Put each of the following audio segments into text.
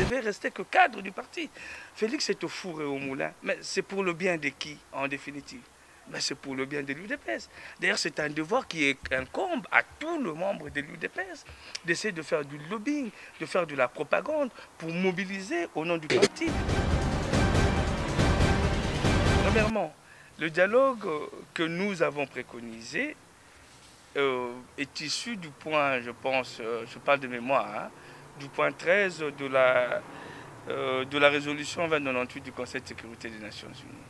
devait rester que cadre du parti. Félix est au four et au moulin, mais c'est pour le bien de qui, en définitive? Ben, c'est pour le bien de l'UDPS. D'ailleurs, c'est un devoir qui incombe à tous les membres de l'UDPS d'essayer de faire du lobbying, de faire de la propagande pour mobiliser au nom du parti. Premièrement, le dialogue que nous avons préconisé est issu du point, je pense, je parle de mémoire, hein, du point 13 de la résolution 2098 du Conseil de sécurité des Nations Unies.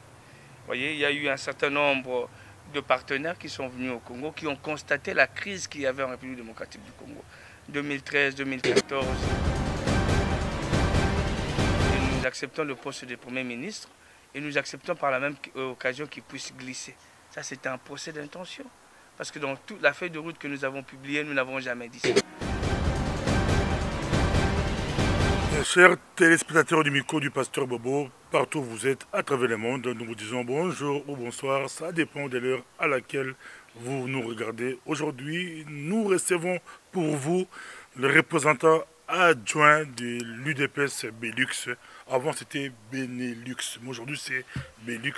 Vous voyez, il y a eu un certain nombre de partenaires qui sont venus au Congo, qui ont constaté la crise qu'il y avait en République démocratique du Congo. 2013, 2014. Et nous acceptons le poste de Premier ministre et nous acceptons par la même occasion qu'il puisse glisser. Ça, c'était un procès d'intention. Parce que dans toute la feuille de route que nous avons publiée, nous n'avons jamais dit ça. Chers téléspectateurs du micro du Pasteur Bobo, partout où vous êtes, à travers le monde, nous vous disons bonjour ou bonsoir, ça dépend de l'heure à laquelle vous nous regardez. Aujourd'hui, nous recevons pour vous le représentant adjoint de l'UDPS Belux. Avant, c'était Benelux, mais aujourd'hui, c'est Belux,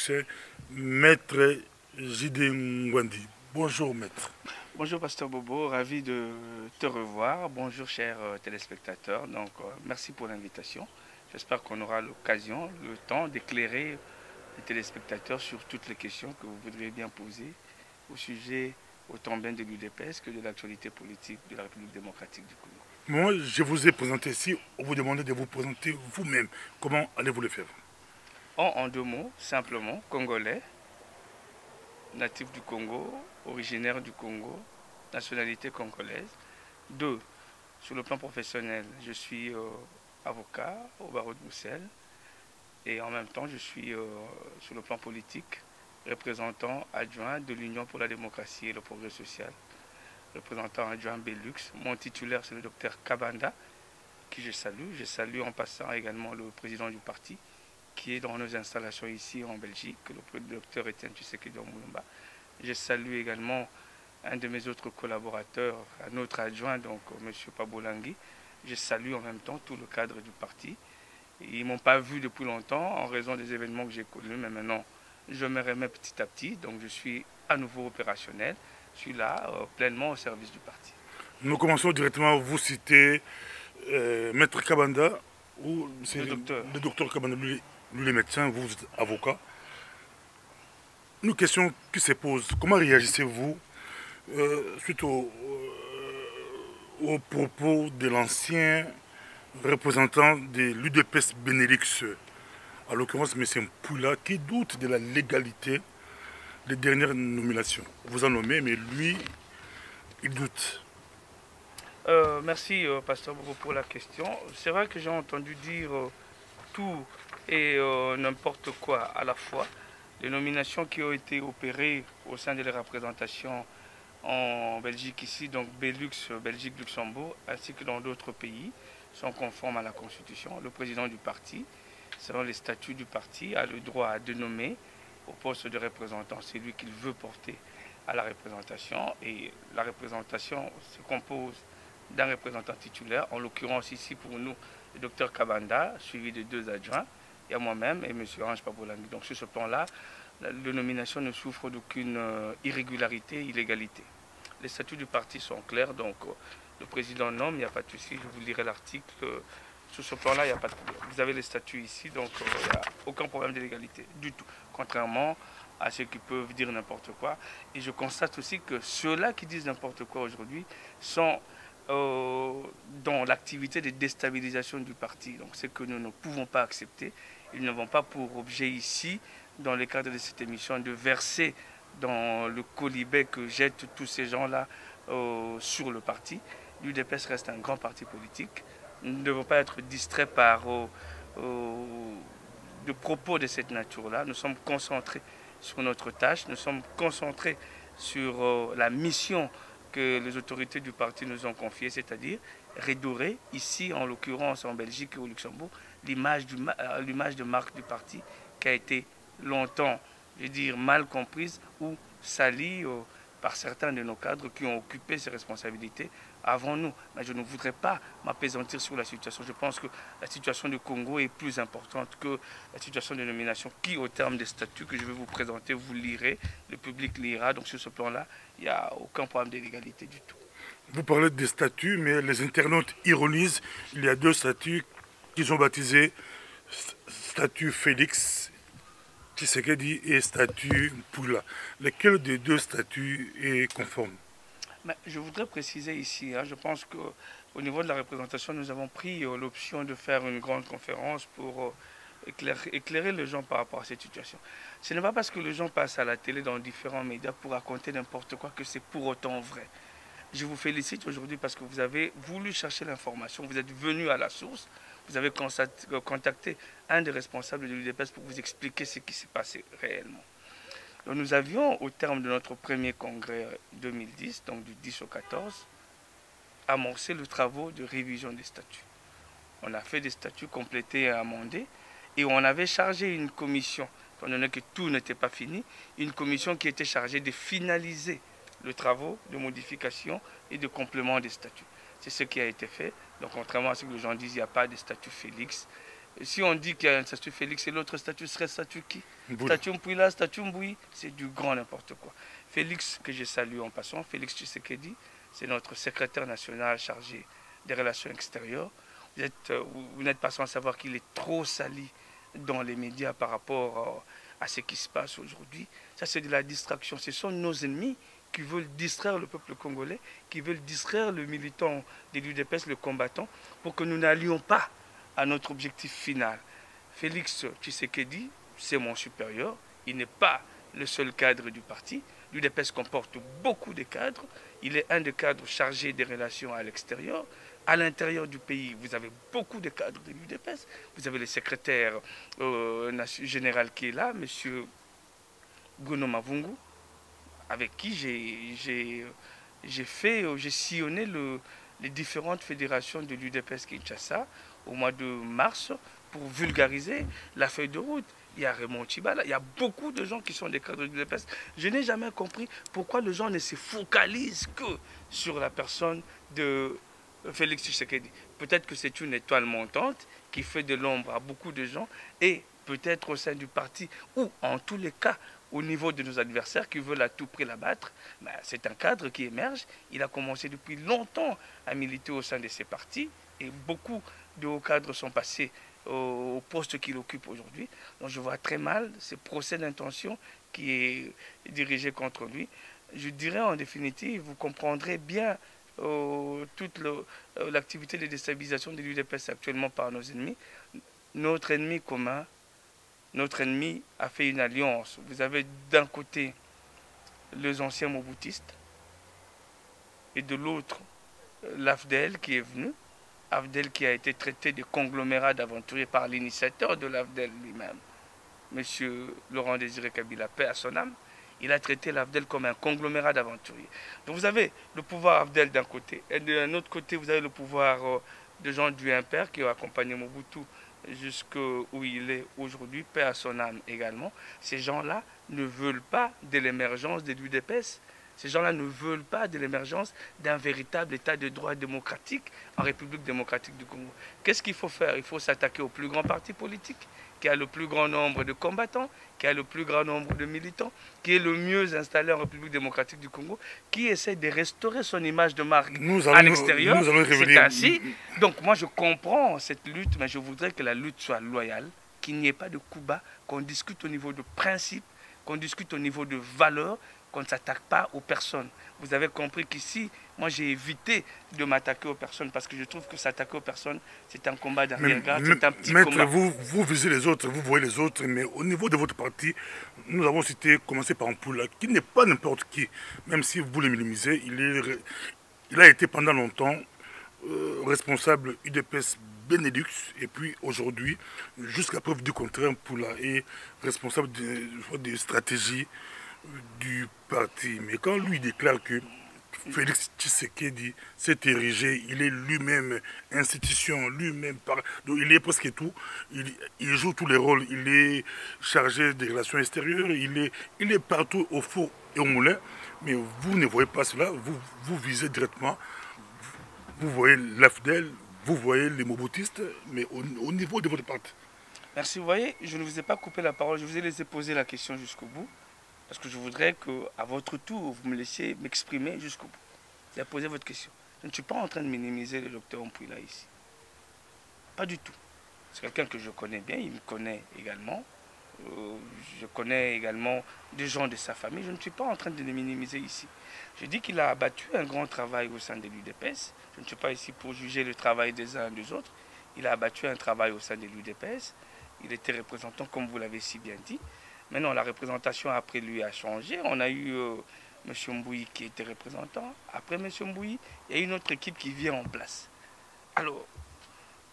Maître J.D. Ngwandi. Bonjour, Maître. Bonjour Pasteur Bobo, ravi de te revoir. Bonjour chers téléspectateurs. Donc merci pour l'invitation. J'espère qu'on aura l'occasion, le temps d'éclairer les téléspectateurs sur toutes les questions que vous voudriez bien poser au sujet autant bien de l'UDPS que de l'actualité politique de la République démocratique du Congo. Moi, je vous ai présenté ici, on vous demandait de vous présenter vous-même. Comment allez-vous le faire? En deux mots, simplement, congolais, natif du Congo, originaire du Congo, nationalité congolaise. 2. Sur le plan professionnel, je suis avocat au barreau de Bruxelles et en même temps je suis sur le plan politique représentant adjoint de l'Union pour la démocratie et le progrès social, représentant adjoint Belux. Mon titulaire c'est le docteur Kabanda, qui je salue. Je salue en passant également le président du parti qui est dans nos installations ici en Belgique, le docteur Etienne Tshisekedi Moulumba. Je salue également un de mes autres collaborateurs, un autre adjoint, donc M. Pabolangui. Je salue en même temps tout le cadre du parti. Ils ne m'ont pas vu depuis longtemps en raison des événements que j'ai connus, mais maintenant je me remets petit à petit, donc je suis à nouveau opérationnel. Je suis là pleinement au service du parti. Nous commençons directement à vous citer Maître Kabanda, ou c'est le docteur Kabanda, lui les médecins, vous êtes avocat. Une question qui se pose, comment réagissez-vous suite aux propos de l'ancien représentant de l'UDPS Benelux, à l'occurrence M. Mpoula, qui doute de la légalité des dernières nominations? Vous en nommez, mais lui, il doute. Merci, Pasteur Bobo, pour la question. C'est vrai que j'ai entendu dire tout et n'importe quoi à la fois. Les nominations qui ont été opérées au sein de la représentation en Belgique ici, donc Belux, Belgique, Luxembourg, ainsi que dans d'autres pays, sont conformes à la Constitution. Le président du parti, selon les statuts du parti, a le droit de nommer au poste de représentant celui qu'il veut porter à la représentation. Et la représentation se compose d'un représentant titulaire, en l'occurrence ici pour nous, le docteur Kabanda, suivi de 2 adjoints, il y a moi-même et M. Ange Pabolangui. Donc sur ce plan-là, la nomination ne souffre d'aucune irrégularité, illégalité. Les statuts du parti sont clairs, donc le président nomme, il n'y a pas de souci, je vous lirai l'article. Sur ce plan-là, il n'y a pas de problème. Vous avez les statuts ici, donc il n'y a aucun problème d'illégalité du tout, contrairement à ceux qui peuvent dire n'importe quoi. Et je constate aussi que ceux-là qui disent n'importe quoi aujourd'hui sont dans l'activité de déstabilisation du parti. Donc c'est que nous ne pouvons pas accepter. Ils ne vont pas pour objet ici, dans le cadre de cette émission, de verser dans le colibet que jettent tous ces gens-là sur le parti. L'UDPS reste un grand parti politique. Nous ne devons pas être distraits par de propos de cette nature-là. Nous sommes concentrés sur notre tâche, nous sommes concentrés sur la mission que les autorités du parti nous ont confiée, c'est-à-dire redorer, ici en l'occurrence en Belgique et au Luxembourg, l'image de marque du parti qui a été longtemps, je veux dire, mal comprise ou salie par certains de nos cadres qui ont occupé ces responsabilités avant nous. Mais je ne voudrais pas m'apaisantir sur la situation. Je pense que la situation du Congo est plus importante que la situation de nomination qui, au terme des statuts que je vais vous présenter, vous lirez, le public lira. Donc sur ce plan-là, il n'y a aucun problème d'illégalité du tout. Vous parlez des statuts, mais les internautes ironisent. Il y a deux statuts qui sont baptisés statut Félix Tshisekedi et statut Poula. Lequel des deux statuts est conforme? Mais je voudrais préciser ici, je pense qu'au niveau de la représentation, nous avons pris l'option de faire une grande conférence pour éclairer les gens par rapport à cette situation. Ce n'est pas parce que les gens passent à la télé dans différents médias pour raconter n'importe quoi que c'est pour autant vrai. Je vous félicite aujourd'hui parce que vous avez voulu chercher l'information, vous êtes venu à la source, vous avez contacté un des responsables de l'UDPS pour vous expliquer ce qui s'est passé réellement. Donc nous avions, au terme de notre premier congrès 2010, donc du 10 au 14, amorcé le travaux de révision des statuts. On a fait des statuts complétés et amendés et on avait chargé une commission, étant donné que tout n'était pas fini, une commission qui était chargée de finaliser le travaux de modification et de complément des statuts. C'est ce qui a été fait. Donc contrairement à ce que les gens disent, il n'y a pas de statut Félix. Si on dit qu'il y a un statut Félix et l'autre statut serait statut qui? Statut Mpouila, statut Mboui, c'est du grand n'importe quoi. Félix, que je salue en passant, Félix Tshisekedi, c'est notre secrétaire national chargé des relations extérieures. Vous n'êtes pas sans savoir qu'il est trop sali dans les médias par rapport à ce qui se passe aujourd'hui. Ça, c'est de la distraction. Ce sont nos ennemis qui veulent distraire le peuple congolais, qui veulent distraire le militant de l'UDPS, le combattant, pour que nous n'allions pas à notre objectif final. Félix Tshisekedi, c'est mon supérieur. Il n'est pas le seul cadre du parti. L'UDPS comporte beaucoup de cadres. Il est un des cadres chargés des relations à l'extérieur. À l'intérieur du pays, vous avez beaucoup de cadres de l'UDPS. Vous avez le secrétaire général qui est là, M. Gono Mavungu, avec qui j'ai sillonné les différentes fédérations de l'UDPS Kinshasa au mois de mars pour vulgariser la feuille de route. Il y a Raymond Tchibala, il y a beaucoup de gens qui sont des cadres de l'UDPS. Je n'ai jamais compris pourquoi les gens ne se focalisent que sur la personne de Félix Tshisekedi. Peut-être que c'est une étoile montante qui fait de l'ombre à beaucoup de gens et peut-être au sein du parti ou en tous les cas au niveau de nos adversaires qui veulent à tout prix l'abattre. C'est un cadre qui émerge. Il a commencé depuis longtemps à militer au sein de ces partis et beaucoup de hauts cadres sont passés au poste qu'il occupe aujourd'hui. Donc je vois très mal ce procès d'intention qui est dirigé contre lui. Je dirais en définitive, vous comprendrez bien toute l'activité de déstabilisation de l'UDPS actuellement par nos ennemis. Notre ennemi commun, notre ennemi a fait une alliance. Vous avez d'un côté les anciens moboutistes et de l'autre l'AFDEL qui est venu. AFDEL qui a été traité de conglomérat d'aventuriers par l'initiateur de l'AFDEL lui-même, M. Laurent Désiré Kabila, paix à son âme. Il a traité l'AFDEL comme un conglomérat d'aventuriers. Donc vous avez le pouvoir AFDEL d'un côté, et d'un autre côté, vous avez le pouvoir de gens du Impère qui ont accompagné Mobutu jusqu'où il est aujourd'hui, paix à son âme également. Ces gens-là ne veulent pas de l'émergence de l'UDPS. Ces gens-là ne veulent pas de l'émergence d'un véritable état de droit démocratique en République démocratique du Congo. Qu'est-ce qu'il faut faire? Il faut s'attaquer au plus grand parti politique, qui a le plus grand nombre de combattants, qui a le plus grand nombre de militants, qui est le mieux installé en République démocratique du Congo, qui essaie de restaurer son image de marque à l'extérieur. C'est ainsi. Donc moi je comprends cette lutte, mais je voudrais que la lutte soit loyale, qu'il n'y ait pas de coup bas, qu'on discute au niveau de principes, qu'on discute au niveau de valeurs, qu'on ne s'attaque pas aux personnes. Vous avez compris qu'ici, moi j'ai évité de m'attaquer aux personnes parce que je trouve que s'attaquer aux personnes, c'est un combat d'arrière-garde, c'est un petit combat. Vous visez les autres, vous voyez les autres, mais au niveau de votre parti, nous avons cité, commencé par Mpoula, qui n'est pas n'importe qui, même si vous le minimisez, il a été pendant longtemps responsable UDPS Benelux, et puis aujourd'hui, jusqu'à preuve du contraire, Mpoula est responsable de stratégie du parti. Mais quand lui déclare que Félix Tshisekedi s'est érigé, il est lui-même institution, lui-même, il est presque tout, il joue tous les rôles, il est chargé des relations extérieures, il est partout au four et au moulin, mais vous ne voyez pas cela, vous visez directement vous voyez l'AFDEL, vous voyez les Mobutistes, mais au niveau de votre parti. Merci. Vous voyez, je ne vous ai pas coupé la parole, je vous ai laissé poser la question jusqu'au bout, parce que je voudrais qu'à votre tour, vous me laissiez m'exprimer jusqu'au bout. Vous avez posé votre question. Je ne suis pas en train de minimiser le docteur Mpouila ici. Pas du tout. C'est quelqu'un que je connais bien, il me connaît également. Je connais également des gens de sa famille. Je ne suis pas en train de le minimiser ici. Je dis qu'il a abattu un grand travail au sein de l'UDPS. Je ne suis pas ici pour juger le travail des uns et des autres. Il a abattu un travail au sein de l'UDPS. Il était représentant, comme vous l'avez si bien dit. Maintenant, la représentation après lui a changé. On a eu M. Mbouyi qui était représentant. Après M. Mbouyi, il y a une autre équipe qui vient en place. Alors,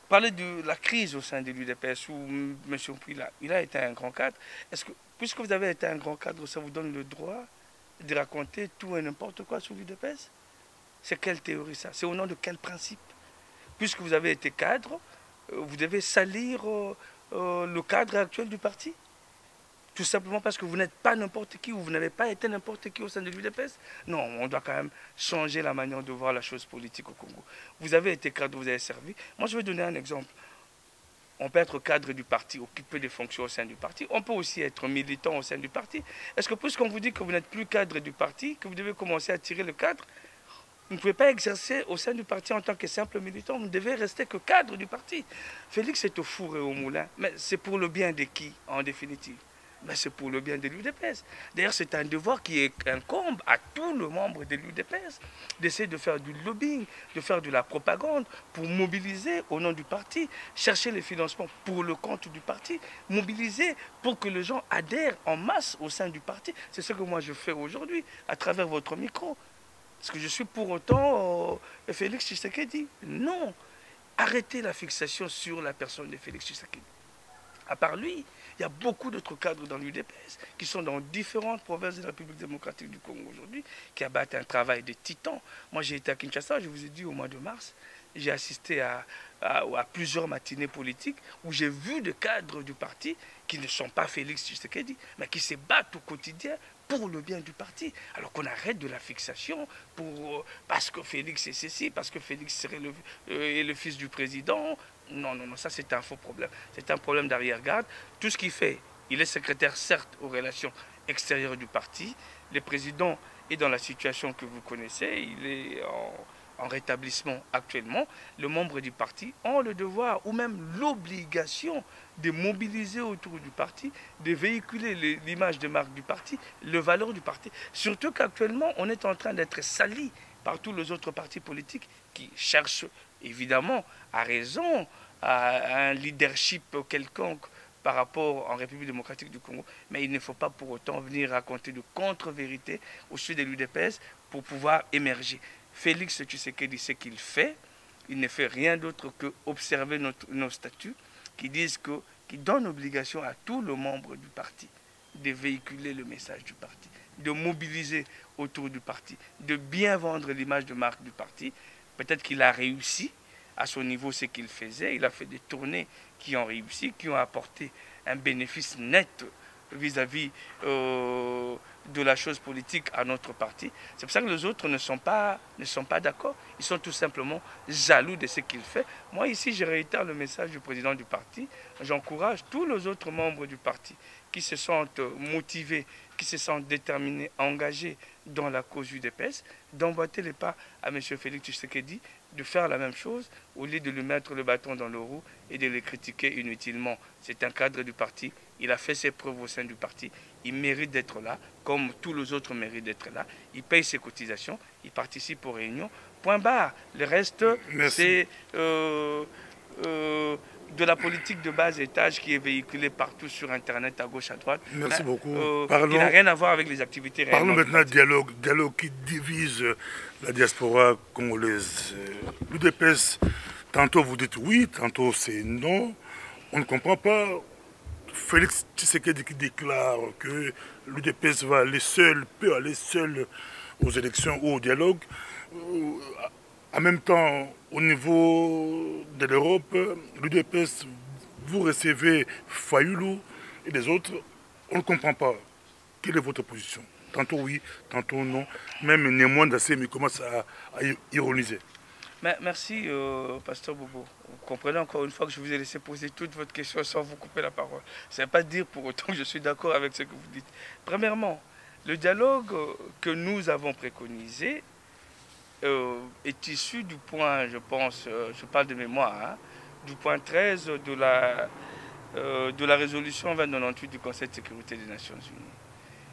parler de la crise au sein de l'UDPS où M. Mpouila, il a été un grand cadre. Est-ce que, puisque vous avez été un grand cadre, ça vous donne le droit de raconter tout et n'importe quoi sur l'UDPS? C'est quelle théorie ça? C'est au nom de quel principe? Puisque vous avez été cadre, vous devez salir le cadre actuel du parti? Tout simplement parce que vous n'êtes pas n'importe qui ou vous n'avez pas été n'importe qui au sein de l'UDPS? Non, on doit quand même changer la manière de voir la chose politique au Congo. Vous avez été cadre, vous avez servi. Moi, je vais donner un exemple. On peut être cadre du parti, occuper des fonctions au sein du parti. On peut aussi être militant au sein du parti. Est-ce que puisqu'on vous dit que vous n'êtes plus cadre du parti, que vous devez commencer à tirer le cadre, vous ne pouvez pas exercer au sein du parti en tant que simple militant, vous ne devez rester que cadre du parti. Félix est au four et au moulin, mais c'est pour le bien de qui, en définitive? Ben, c'est pour le bien de l'UDPS. D'ailleurs, c'est un devoir qui incombe à tous les membres de l'UDPS d'essayer de faire du lobbying, de faire de la propagande pour mobiliser au nom du parti, chercher les financements pour le compte du parti, mobiliser pour que les gens adhèrent en masse au sein du parti. C'est ce que moi je fais aujourd'hui à travers votre micro. Est-ce que je suis pour autant Félix Tshisekedi? Non. Arrêtez la fixation sur la personne de Félix Tshisekedi. À part lui, il y a beaucoup d'autres cadres dans l'UDPS qui sont dans différentes provinces de la République démocratique du Congo aujourd'hui, qui abattent un travail de titan. Moi, j'ai été à Kinshasa, je vous ai dit, au mois de mars. J'ai assisté à plusieurs matinées politiques où j'ai vu des cadres du parti qui ne sont pas Félix Tshisekedi, mais qui se battent au quotidien pour le bien du parti. Alors qu'on arrête de la fixation parce que Félix est ceci, parce que Félix serait est le fils du président. Non, non, non, ça c'est un faux problème. C'est un problème d'arrière-garde. Tout ce qu'il fait, il est secrétaire certes aux relations extérieures du parti. Le président est dans la situation que vous connaissez. Il est en rétablissement actuellement. Les membres du parti ont le devoir ou même l'obligation de mobiliser autour du parti, de véhiculer l'image de marque du parti, les valeurs du parti. Surtout qu'actuellement, on est en train d'être sali par tous les autres partis politiques qui cherchent évidemment à raison à un leadership quelconque par rapport en République démocratique du Congo, mais il ne faut pas pour autant venir raconter de contre-vérités au sujet de l'UDPS pour pouvoir émerger. Félix Tshisekedi, ce qu'il fait, il ne fait rien d'autre que observer nos statuts qui disent qui donnent obligation à tous les membres du parti de véhiculer le message du parti, de mobiliser autour du parti, de bien vendre l'image de marque du parti. Peut-être qu'il a réussi à son niveau ce qu'il faisait. Il a fait des tournées qui ont réussi, qui ont apporté un bénéfice net vis-à-vis de la chose politique à notre parti. C'est pour ça que les autres ne sont pas d'accord. Ils sont tout simplement jaloux de ce qu'il fait. Moi, ici, je réitère le message du président du parti. J'encourage tous les autres membres du parti qui se sentent motivés, qui se sentent déterminés, engagés dans la cause du UDPS, d'emboîter les pas à M. Félix Tshisekedi, de faire la même chose au lieu de lui mettre le bâton dans le roue et de le critiquer inutilement. C'est un cadre du parti, il a fait ses preuves au sein du parti, il mérite d'être là, comme tous les autres méritent d'être là, il paye ses cotisations, il participe aux réunions, point barre. Le reste, c'est de la politique de bas étage qui est véhiculée partout sur Internet, à gauche, à droite. Merci beaucoup. Qui n'a rien à voir avec les activités réelles. Parlons maintenant de dialogue qui divise la diaspora congolaise. L'UDPS, tantôt vous dites oui, tantôt c'est non. On ne comprend pas. Félix Tshisekedi qui déclare que l'UDPS peut aller seul aux élections ou au dialogue. En même temps, au niveau de l'Europe, l'UDPS, vous recevez Fayoulou et les autres, on ne comprend pas. Quelle est votre position? Tantôt oui, tantôt non. Même Némoine Dassé commence à ironiser. Merci, Pasteur Bobo. Vous comprenez encore une fois que je vous ai laissé poser toute votre question sans vous couper la parole. Ça ne veut pas dire pour autant que je suis d'accord avec ce que vous dites. Premièrement, le dialogue que nous avons préconisé est issu du point, je pense, je parle de mémoire, hein, du point 13 de la résolution 2098 du Conseil de sécurité des Nations Unies.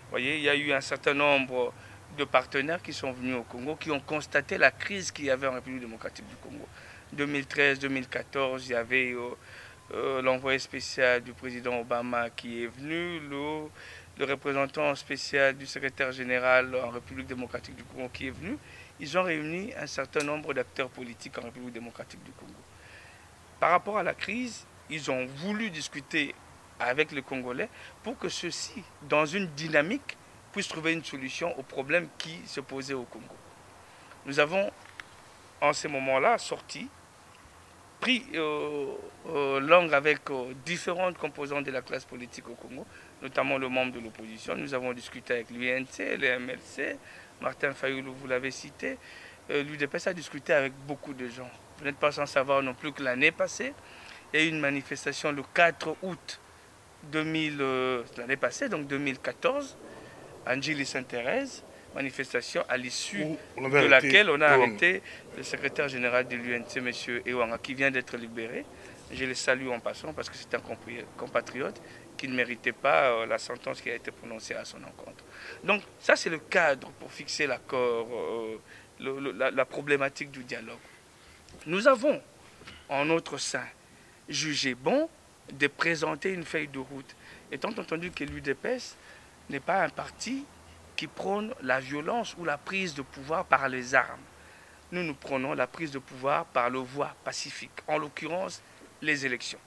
Vous voyez, il y a eu un certain nombre de partenaires qui sont venus au Congo, qui ont constaté la crise qu'il y avait en République démocratique du Congo. 2013-2014, il y avait l'envoyé spécial du président Obama qui est venu, le représentant spécial du secrétaire général en République démocratique du Congo qui est venu. Ils ont réuni un certain nombre d'acteurs politiques en République démocratique du Congo. Par rapport à la crise, ils ont voulu discuter avec les Congolais pour que ceux-ci, dans une dynamique, puissent trouver une solution aux problèmes qui se posaient au Congo. Nous avons, en ces moments-là, pris langue avec différentes composantes de la classe politique au Congo, notamment le membre de l'opposition. Nous avons discuté avec l'UNC, le MLC, Martin Fayoulou, vous l'avez cité. L'UDPS a discuté avec beaucoup de gens. Vous n'êtes pas sans savoir non plus que l'année passée, il y a eu une manifestation le 4 août l'année passée, donc 2014, à Sainte-Thérèse, manifestation à l'issue de laquelle on a arrêté le secrétaire général de l'UNC, M. Ewanga, qui vient d'être libéré. Je le salue en passant parce que c'est un compatriote qui ne méritait pas la sentence qui a été prononcée à son encontre. Donc ça, c'est le cadre pour fixer l'accord, la problématique du dialogue. Nous avons, en notre sein, jugé bon de présenter une feuille de route, étant entendu que l'UDPS n'est pas un parti qui prône la violence ou la prise de pouvoir par les armes. Nous prenons la prise de pouvoir par le voie pacifique, en l'occurrence les élections.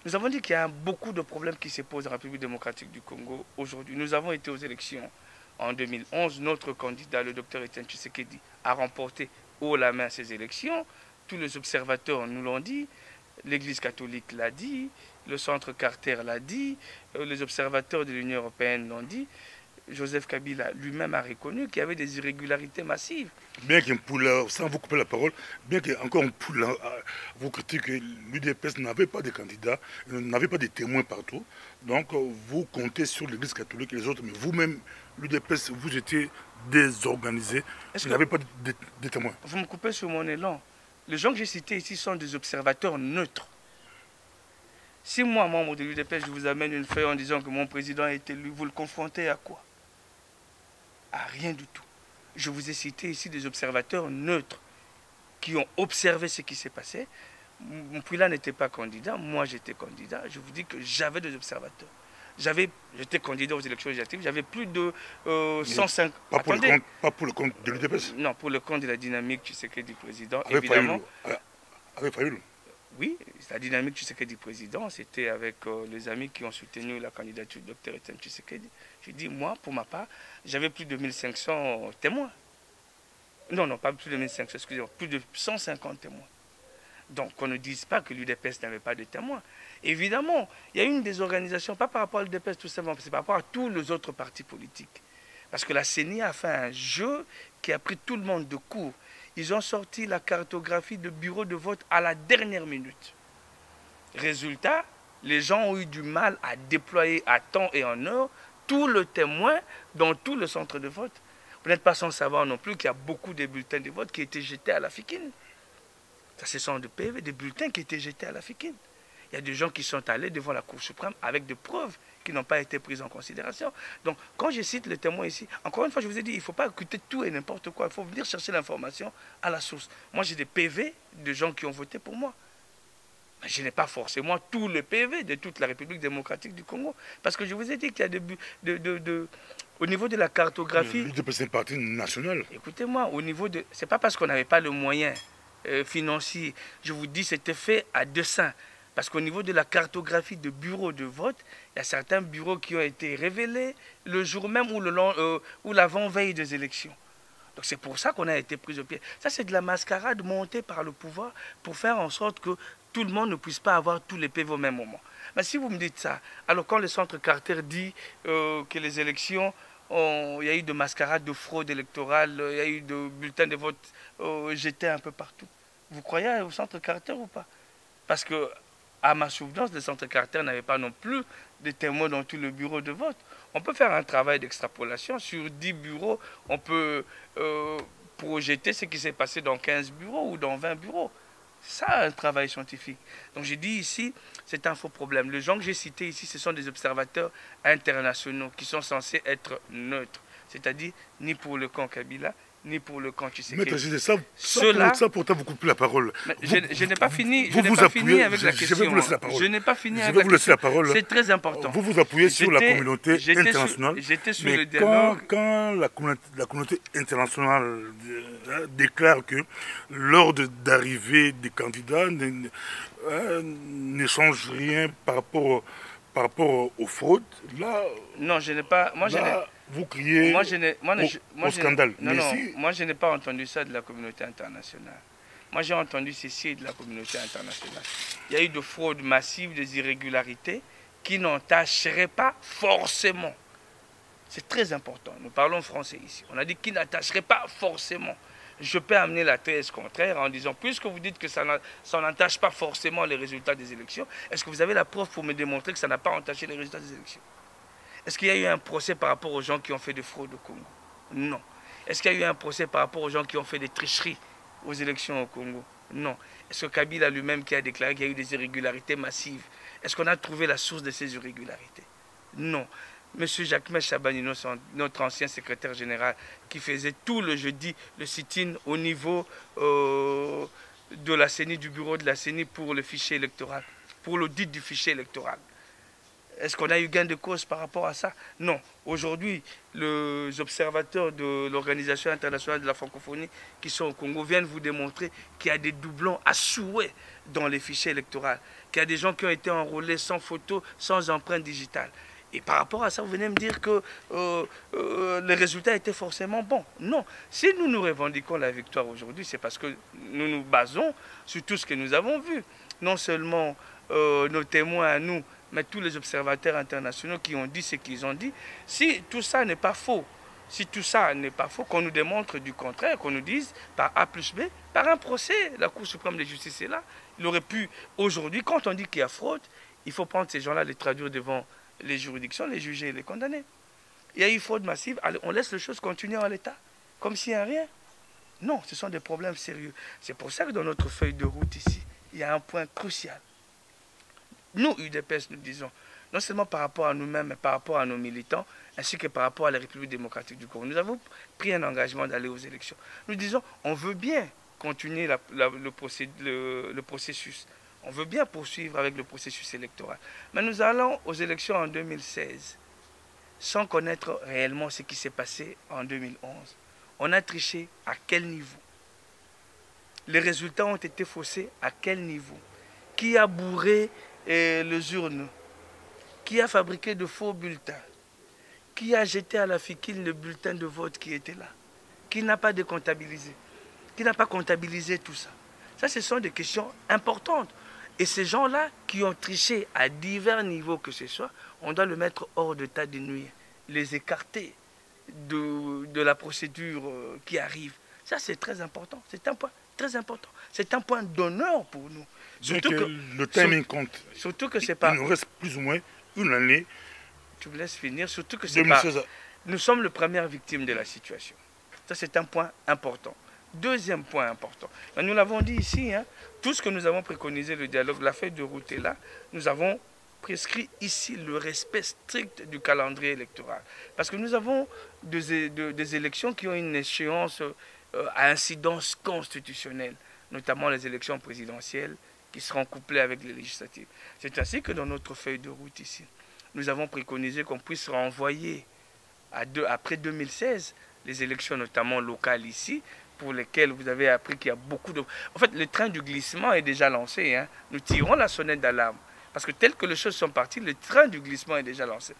Nous avons dit qu'il y a beaucoup de problèmes qui se posent en République démocratique du Congo aujourd'hui. Nous avons été aux élections en 2011. Notre candidat, le docteur Etienne Tshisekedi, a remporté haut la main ces élections. Tous les observateurs nous l'ont dit. L'Église catholique l'a dit, le Centre Carter l'a dit, les observateurs de l'Union européenne l'ont dit. Joseph Kabila lui-même a reconnu qu'il y avait des irrégularités massives. Bien qu'un sans vous couper la parole, bien qu'encore un poulain, vous critiquez que l'UDPS n'avait pas de candidats, n'avait pas de témoins partout. Donc vous comptez sur l'Église catholique et les autres, mais vous-même, l'UDPS, vous étiez désorganisé, vous n'avez pas de témoins. Vous me coupez sur mon élan. Les gens que j'ai cités ici sont des observateurs neutres. Si moi, membre de l'UDPS, je vous amène une feuille en disant que mon président a été élu, vous le confrontez à quoi? À rien du tout. Je vous ai cité ici des observateurs neutres qui ont observé ce qui s'est passé. Mpouila n'était pas candidat, moi j'étais candidat. Je vous dis que j'avais des observateurs. J'étais candidat aux élections législatives, j'avais plus de 105... Pas pour le compte de l'UDPS? Non, pour le compte de la dynamique Tshisekedi président, évidemment. Avec Fayoulou? Oui, la dynamique Tshisekedi président, c'était avec les amis qui ont soutenu la candidature du Dr Etienne Tshisekedi. J'ai dit, moi, pour ma part, j'avais plus de 1500 témoins. Non, pas plus de 1500, excusez-moi, plus de 150 témoins. Donc, qu'on ne dise pas que l'UDPS n'avait pas de témoins. Évidemment, il y a eu une désorganisation, pas par rapport à l'UDPS tout simplement, c'est par rapport à tous les autres partis politiques. Parce que la CENI a fait un jeu qui a pris tout le monde de court. Ils ont sorti la cartographie de bureaux de vote à la dernière minute. Résultat, les gens ont eu du mal à déployer à temps et en heure tout le témoin dans tout le centre de vote. Vous n'êtes pas sans savoir non plus qu'il y a beaucoup de bulletins de vote qui étaient jetés à la Fikine. Ça, ce sont des PV, des bulletins qui étaient jetés à la Fikine. Il y a des gens qui sont allés devant la Cour suprême avec des preuves qui n'ont pas été prises en considération. Donc, quand je cite les témoins ici, encore une fois, je vous ai dit, il ne faut pas écouter tout et n'importe quoi. Il faut venir chercher l'information à la source. Moi, j'ai des PV de gens qui ont voté pour moi. Mais je n'ai pas forcément tous les PV de toute la République démocratique du Congo. Parce que je vous ai dit qu'il y a au niveau de la cartographie... L'UDPS, c'est un parti national. Écoutez-moi, au niveau de... C'est pas parce qu'on n'avait pas le moyen financier. Je vous dis, c'était fait à dessein. Parce qu'au niveau de la cartographie de bureaux de vote, il y a certains bureaux qui ont été révélés le jour même ou l'avant-veille des élections. Donc c'est pour ça qu'on a été pris au pied. Ça, c'est de la mascarade montée par le pouvoir pour faire en sorte que tout le monde ne puisse pas avoir tous les PV au même moment. Mais si vous me dites ça, alors quand le centre Carter dit que les élections, il y a eu de mascarade, de fraude électorale, il y a eu de bulletins de vote jetés un peu partout. Vous croyez au centre caractère ou pas? Parce que, à ma souvenance, le centre caractère n'avait pas non plus de témoins dans tout le bureau de vote. On peut faire un travail d'extrapolation. Sur 10 bureaux, on peut projeter ce qui s'est passé dans 15 bureaux ou dans 20 bureaux. C'est ça un travail scientifique. Donc j'ai dit ici, c'est un faux problème. Les gens que j'ai cités ici, ce sont des observateurs internationaux qui sont censés être neutres. C'est-à-dire ni pour le camp Kabila, ni pour le camp Tshisekedi. Maître, ça pourtant vous coupez la parole. Je n'ai pas fini, fini avec la question. Je vais vous laisser la parole. Je n'ai pas fini avec la question. C'est très important. Vous vous appuyez sur la communauté internationale. J'étais sur le dialogue. Quand la communauté internationale déclare que l'ordre d'arrivée des candidats ne change rien par rapport aux fraudes, là... Non, je n'ai pas... Moi, vous criez au scandale. Moi je n'ai pas entendu ça de la communauté internationale. Moi j'ai entendu ceci de la communauté internationale. Il y a eu de fraudes massives, des irrégularités qui n'entacheraient pas forcément. C'est très important. Nous parlons français ici. On a dit qui n'attacherait pas forcément. Je peux amener la thèse contraire en disant, puisque vous dites que ça n'entache pas forcément les résultats des élections, est-ce que vous avez la preuve pour me démontrer que ça n'a pas entaché les résultats des élections? Est-ce qu'il y a eu un procès par rapport aux gens qui ont fait des fraudes au Congo? Non. Est-ce qu'il y a eu un procès par rapport aux gens qui ont fait des tricheries aux élections au Congo? Non. Est-ce que Kabila lui-même qui a déclaré qu'il y a eu des irrégularités massives, est-ce qu'on a trouvé la source de ces irrégularités? Non. Monsieur Jacques Chabanino, notre ancien secrétaire général, qui faisait tout le jeudi le sit-in au niveau de la CENI, du bureau de la CENI pour le fichier électoral, pour l'audit du fichier électoral. Est-ce qu'on a eu gain de cause par rapport à ça? Non. Aujourd'hui, les observateurs de l'Organisation internationale de la francophonie qui sont au Congo viennent vous démontrer qu'il y a des doublons à souhait dans les fichiers électoraux, qu'il y a des gens qui ont été enrôlés sans photo, sans empreinte digitale. Et par rapport à ça, vous venez me dire que les résultats étaient forcément bons. Non. Si nous nous revendiquons la victoire aujourd'hui, c'est parce que nous nous basons sur tout ce que nous avons vu. Non seulement nos témoins à nous, mais tous les observateurs internationaux qui ont dit ce qu'ils ont dit. Si tout ça n'est pas faux, qu'on nous démontre du contraire, qu'on nous dise par A plus B, par un procès, la Cour suprême de justice est là. Il aurait pu, aujourd'hui, quand on dit qu'il y a fraude, il faut prendre ces gens-là, les traduire devant les juridictions, les juger et les condamner. Il y a eu fraude massive, on laisse les choses continuer en l'état, comme s'il n'y a rien. Non, ce sont des problèmes sérieux. C'est pour ça que dans notre feuille de route ici, il y a un point crucial. Nous, UDPS, nous disons, non seulement par rapport à nous-mêmes, mais par rapport à nos militants, ainsi que par rapport à la République démocratique du Congo. Nous avons pris un engagement d'aller aux élections. Nous disons, on veut bien continuer le processus. On veut bien poursuivre avec le processus électoral. Mais nous allons aux élections en 2016, sans connaître réellement ce qui s'est passé en 2011. On a triché à quel niveau? Les résultats ont été faussés à quel niveau? Qui a bourré les urnes? Qui a fabriqué de faux bulletins? Qui a jeté à la ficelle le bulletin de vote qui était là? Qui n'a pas décomptabilisé? Qui n'a pas comptabilisé tout ça? Ça, ce sont des questions importantes. Et ces gens-là qui ont triché à divers niveaux que ce soit, on doit le mettre hors d'état de nuire, les écarter de la procédure qui arrive. Ça, c'est très important. C'est un point très important. C'est un point d'honneur pour nous. Surtout que le timing compte. Surtout que c'est pas... Il nous reste plus ou moins une année. Tu me laisses finir. Surtout que c'est pas... Nous sommes les premières victimes de la situation. Ça, c'est un point important. Deuxième point important. Nous l'avons dit ici, hein, tout ce que nous avons préconisé, le dialogue, la feuille de route est là. Nous avons prescrit ici le respect strict du calendrier électoral. Parce que nous avons des élections qui ont une échéance à incidence constitutionnelle, notamment les élections présidentielles qui seront couplées avec les législatives. C'est ainsi que dans notre feuille de route ici, nous avons préconisé qu'on puisse renvoyer après 2016 les élections notamment locales ici, pour lesquelles vous avez appris qu'il y a beaucoup de... En fait, le train du glissement est déjà lancé. Hein. Nous tirons la sonnette d'alarme. Parce que tel que les choses sont parties, le train du glissement est déjà lancé.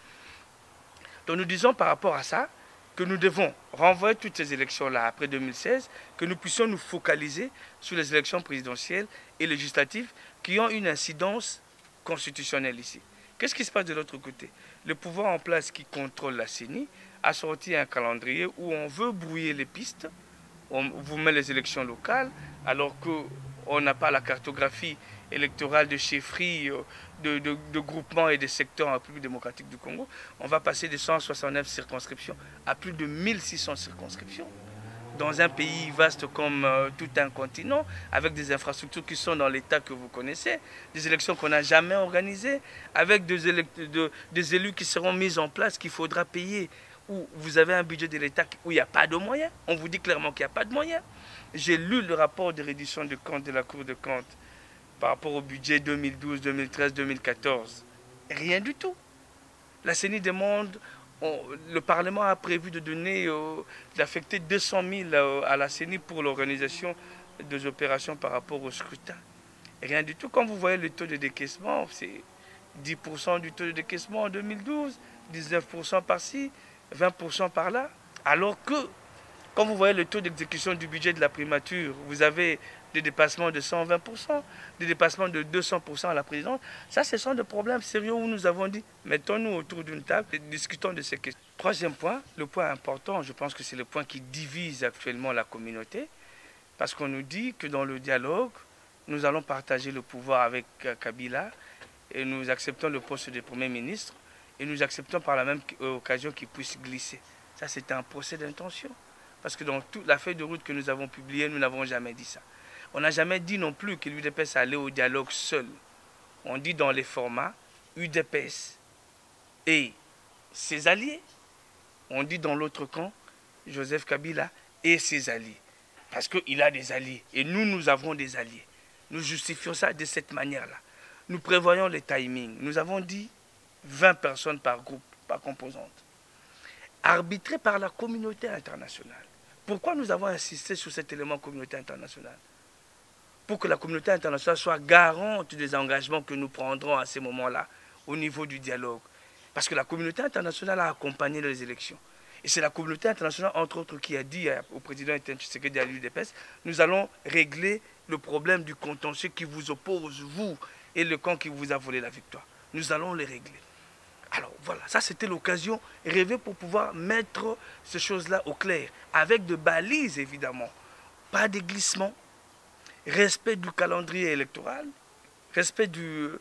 Donc nous disons par rapport à ça que nous devons renvoyer toutes ces élections-là après 2016, que nous puissions nous focaliser sur les élections présidentielles et législatives qui ont une incidence constitutionnelle ici. Qu'est-ce qui se passe de l'autre côté? Le pouvoir en place qui contrôle la CENI a sorti un calendrier où on veut brouiller les pistes on vous met les élections locales, alors qu'on n'a pas la cartographie électorale de chefferie, de groupements et de secteurs en République démocratique du Congo. On va passer de 169 circonscriptions à plus de 1600 circonscriptions. Dans un pays vaste comme tout un continent, avec des infrastructures qui sont dans l'état que vous connaissez, des élections qu'on n'a jamais organisées, avec des élus qui seront mis en place, qu'il faudra payer, où vous avez un budget de l'État où il n'y a pas de moyens. On vous dit clairement qu'il n'y a pas de moyens. J'ai lu le rapport de reddition de comptes de la Cour des comptes par rapport au budget 2012, 2013, 2014. Rien du tout. La CENI demande... le Parlement a prévu de donner, d'affecter 200 000 à la CENI pour l'organisation des opérations par rapport au scrutin. Rien du tout. Quand vous voyez le taux de décaissement, c'est 10% du taux de décaissement en 2012, 19% par-ci, 20% par-là. Alors que, quand vous voyez le taux d'exécution du budget de la primature, vous avez des dépassements de 120%, des dépassements de 200% à la présidence. Ça, ce sont des problèmes sérieux où nous avons dit, mettons-nous autour d'une table et discutons de ces questions. Troisième point, le point important, je pense que c'est le point qui divise actuellement la communauté, parce qu'on nous dit que dans le dialogue, nous allons partager le pouvoir avec Kabila, et nous acceptons le poste de Premier ministre, et nous acceptons par la même occasion qu'il puisse glisser. Ça, c'est un procès d'intention. Parce que dans toute la feuille de route que nous avons publiée, nous n'avons jamais dit ça. On n'a jamais dit non plus que l'UDPS allait au dialogue seul. On dit dans les formats UDPS et ses alliés. On dit dans l'autre camp Joseph Kabila et ses alliés. Parce qu'il a des alliés. Et nous, nous avons des alliés. Nous justifions ça de cette manière-là. Nous prévoyons les timings. Nous avons dit 20 personnes par groupe, par composante. Arbitré par la communauté internationale. Pourquoi nous avons insisté sur cet élément communauté internationale? Pour que la communauté internationale soit garante des engagements que nous prendrons à ces moments-là, au niveau du dialogue. Parce que la communauté internationale a accompagné les élections. Et c'est la communauté internationale, entre autres, qui a dit au président Etienne Tshisekedi à l'UDPS, nous allons régler le problème du contentieux qui vous oppose, vous, et le camp qui vous a volé la victoire. Nous allons les régler. Alors voilà, ça c'était l'occasion rêvée pour pouvoir mettre ces choses-là au clair, avec de balises évidemment, pas de glissement, respect du calendrier électoral, respect de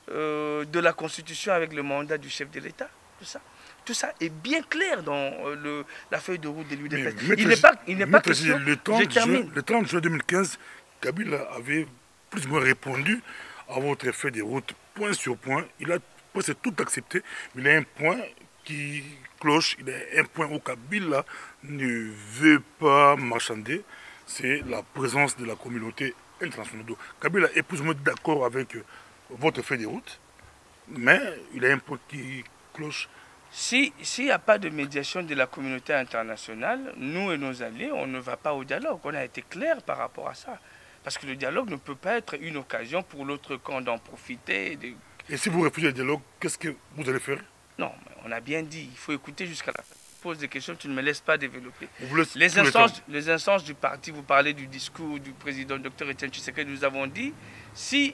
la Constitution avec le mandat du chef de l'État, tout ça. Tout ça est bien clair dans la feuille de route de l'UDPS. Il n'est pas question... Le 30 juin 2015, Kabila avait plus ou moins répondu à votre feuille de route, point sur point. Il a presque tout accepté, mais il y a un point qui cloche, il y a un point où Kabila ne veut pas marchander, c'est la présence de la communauté internationale. Donc, Kabila est plus ou moins d'accord avec votre feuille de route, mais il y a un point qui cloche. S'il n'y a pas de médiation de la communauté internationale, nous et nos alliés, on ne va pas au dialogue. On a été clair par rapport à ça. Parce que le dialogue ne peut pas être une occasion pour l'autre camp d'en profiter. Et si vous refusez le dialogue, qu'est-ce que vous allez faire? Non, mais on a bien dit, il faut écouter jusqu'à la fin. Tu poses des questions, tu ne me laisses pas développer. Les instances du parti, vous parlez du discours du président Dr Etienne Tshisekedi, nous avons dit, si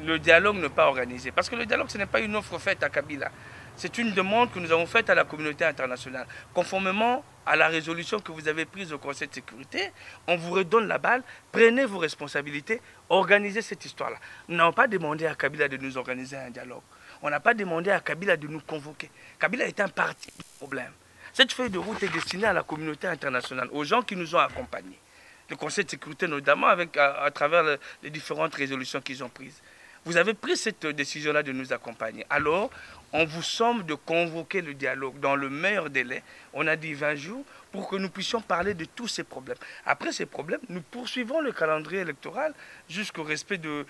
le dialogue n'est pas organisé, parce que le dialogue, ce n'est pas une offre faite à Kabila, c'est une demande que nous avons faite à la communauté internationale. Conformément à la résolution que vous avez prise au Conseil de sécurité, on vous redonne la balle, prenez vos responsabilités, organisez cette histoire-là. Nous n'avons pas demandé à Kabila de nous organiser un dialogue. On n'a pas demandé à Kabila de nous convoquer. Kabila est un parti du problème. Cette feuille de route est destinée à la communauté internationale, aux gens qui nous ont accompagnés. Le Conseil de sécurité notamment, à travers les différentes résolutions qu'ils ont prises. Vous avez pris cette décision-là de nous accompagner. Alors, on vous somme de convoquer le dialogue dans le meilleur délai. On a dit 20 jours pour que nous puissions parler de tous ces problèmes. Après ces problèmes, nous poursuivons le calendrier électoral jusqu'au respect de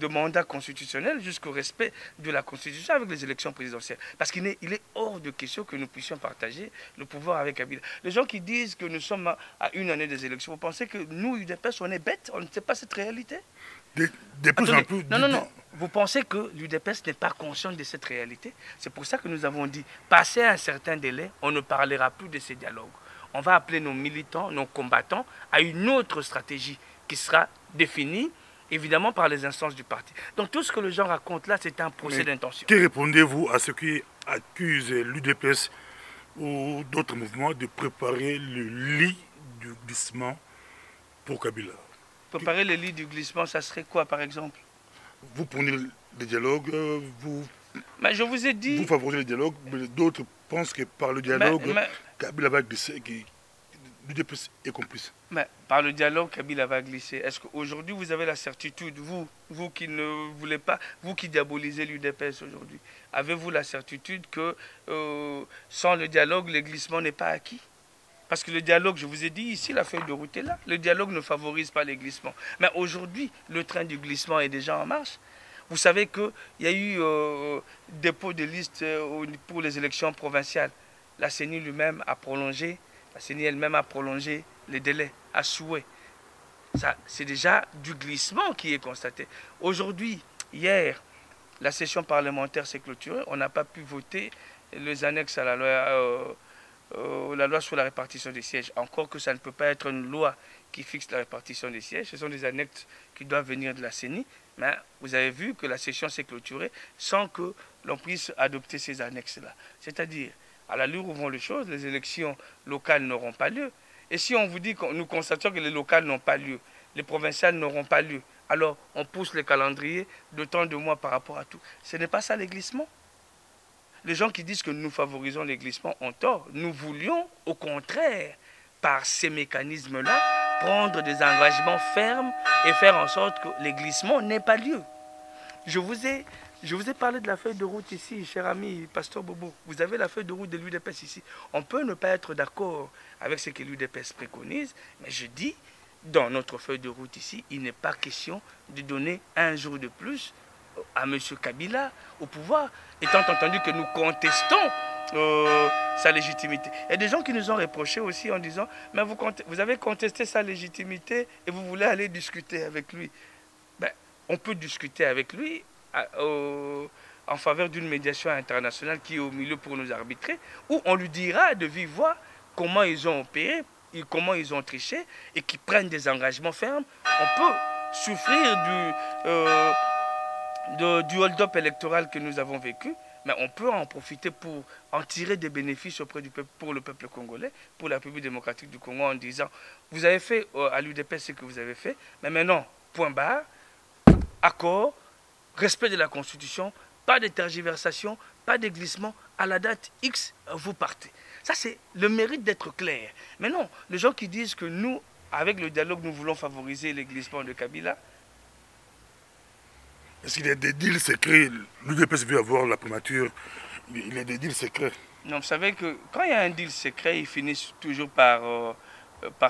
mandats constitutionnels, jusqu'au respect de la Constitution avec les élections présidentielles. Parce qu'il est hors de question que nous puissions partager le pouvoir avec Kabila. Les gens qui disent que nous sommes à une année des élections, vous pensez que nous, UDPS, on est bêtes? On ne sait pas cette réalité? Non. Vous pensez que l'UDPS n'est pas conscient de cette réalité? C'est pour ça que nous avons dit, passé un certain délai, on ne parlera plus de ces dialogues. On va appeler nos militants, nos combattants, à une autre stratégie qui sera définie, évidemment, par les instances du parti. Donc tout ce que les gens racontent là, c'est un procès d'intention. Que répondez-vous à ceux qui accusent l'UDPS ou d'autres mouvements de préparer le lit du glissement pour Kabila. Préparer le lit du glissement, ça serait quoi par exemple? Vous prenez des dialogues, Mais je vous ai dit... vous favorisez le dialogue, mais d'autres pensent que par le dialogue, Kabila va glisser, que l'UDPS est complice. Mais par le dialogue, Kabila va glisser. Est-ce qu'aujourd'hui, vous avez la certitude, vous qui ne voulez pas, vous qui diabolisez l'UDPS aujourd'hui, avez-vous la certitude que sans le dialogue, le glissement n'est pas acquis? Parce que le dialogue, je vous ai dit ici, la feuille de route est là. Le dialogue ne favorise pas les glissements. Mais aujourd'hui, le train du glissement est déjà en marche. Vous savez qu'il y a eu dépôt de liste pour les élections provinciales. La CENI lui-même a prolongé, la CENI elle-même a prolongé les délais à souhait. C'est déjà du glissement qui est constaté. Aujourd'hui, hier, la session parlementaire s'est clôturée. On n'a pas pu voter les annexes à la loi sur la répartition des sièges. Encore que ça ne peut pas être une loi qui fixe la répartition des sièges. Ce sont des annexes qui doivent venir de la CENI. Mais vous avez vu que la session s'est clôturée sans que l'on puisse adopter ces annexes-là. C'est-à-dire, à l'allure où vont les choses, les élections locales n'auront pas lieu. Et si on vous dit que nous constatons que les locales n'ont pas lieu, les provinciales n'auront pas lieu, alors on pousse le calendrier de temps de mois par rapport à tout. Ce n'est pas ça les glissements. Les gens qui disent que nous favorisons les glissements ont tort. Nous voulions, au contraire, par ces mécanismes-là, prendre des engagements fermes et faire en sorte que les glissements n'aient pas lieu. Je vous ai parlé de la feuille de route ici, cher ami Pasteur Bobo. Vous avez la feuille de route de l'UDPS ici. On peut ne pas être d'accord avec ce que l'UDPS préconise, mais je dis, dans notre feuille de route ici, il n'est pas question de donner un jour de plus à M. Kabila au pouvoir, étant entendu que nous contestons sa légitimité. Il y a des gens qui nous ont reproché aussi en disant « Mais vous avez contesté sa légitimité et vous voulez aller discuter avec lui. » Ben, on peut discuter avec lui en faveur d'une médiation internationale qui est au milieu pour nous arbitrer, ou on lui dira de vive voix comment ils ont opéré, comment ils ont triché, et qu'ils prennent des engagements fermes. On peut souffrir du hold-up électoral que nous avons vécu, mais on peut en profiter pour en tirer des bénéfices auprès du peuple, pour le peuple congolais, pour la République démocratique du Congo, en disant vous avez fait à l'UDPS ce que vous avez fait, mais maintenant, point barre, accord, respect de la Constitution, pas de tergiversation, pas de glissement, à la date X, vous partez. Ça, c'est le mérite d'être clair. Mais non, les gens qui disent que nous, avec le dialogue, nous voulons favoriser les glissements de Kabila. Est-ce qu'il y a des deals secrets? L'UDPS veut avoir la primature. Il y a des deals secrets. Non, vous savez que quand il y a un deal secret, il finit toujours par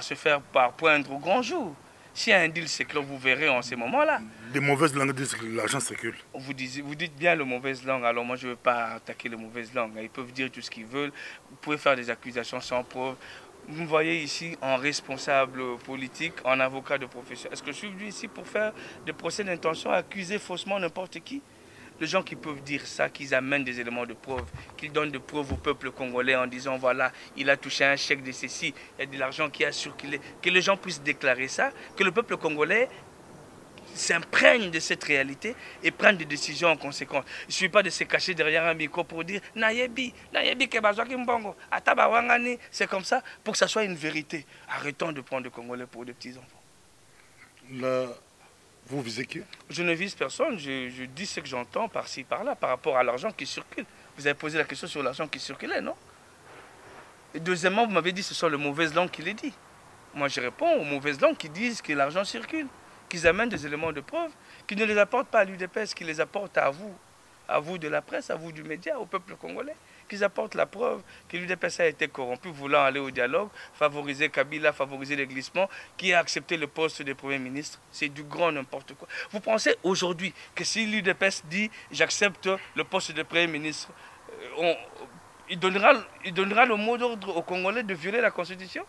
se faire poindre au grand jour. S'il y a un deal secret, vous verrez en ces moments-là. Les mauvaises langues disent que l'argent circule. Vous dites bien les mauvaises langues, alors moi je ne veux pas attaquer les mauvaises langues. Ils peuvent dire tout ce qu'ils veulent, vous pouvez faire des accusations sans preuve. Vous me voyez ici en responsable politique, en avocat de profession. Est-ce que je suis venu ici pour faire des procès d'intention, accuser faussement n'importe qui? Les gens qui peuvent dire ça, qu'ils amènent des éléments de preuve, qu'ils donnent des preuves au peuple congolais en disant voilà, il a touché un chèque de ceci, il y a de l'argent qui a circulé, que les gens puissent déclarer ça, que le peuple congolais s'imprègne de cette réalité et prenne des décisions en conséquence. Il ne suffit pas de se cacher derrière un micro pour dire Nayebi, Mbongo, c'est comme ça pour que ça soit une vérité. Arrêtons de prendre le Congolais pour des petits-enfants. Là, vous visez qui? Je ne vise personne, je dis ce que j'entends par-ci, par-là, par rapport à l'argent qui circule. Vous avez posé la question sur l'argent qui circulait, non? Et deuxièmement, vous m'avez dit que ce sont les mauvaises langues qui les disent. Moi, je réponds aux mauvaises langues qui disent que l'argent circule, qu'ils amènent des éléments de preuve, qu'ils ne les apportent pas à l'UDPS, qu'ils les apportent à vous de la presse, à vous du média, au peuple congolais, qu'ils apportent la preuve que l'UDPS a été corrompu, voulant aller au dialogue, favoriser Kabila, favoriser les glissements, qui a accepté le poste de Premier ministre. C'est du grand n'importe quoi. Vous pensez aujourd'hui que si l'UDPS dit « j'accepte le poste de Premier ministre », il donnera le mot d'ordre aux Congolais de violer la Constitution?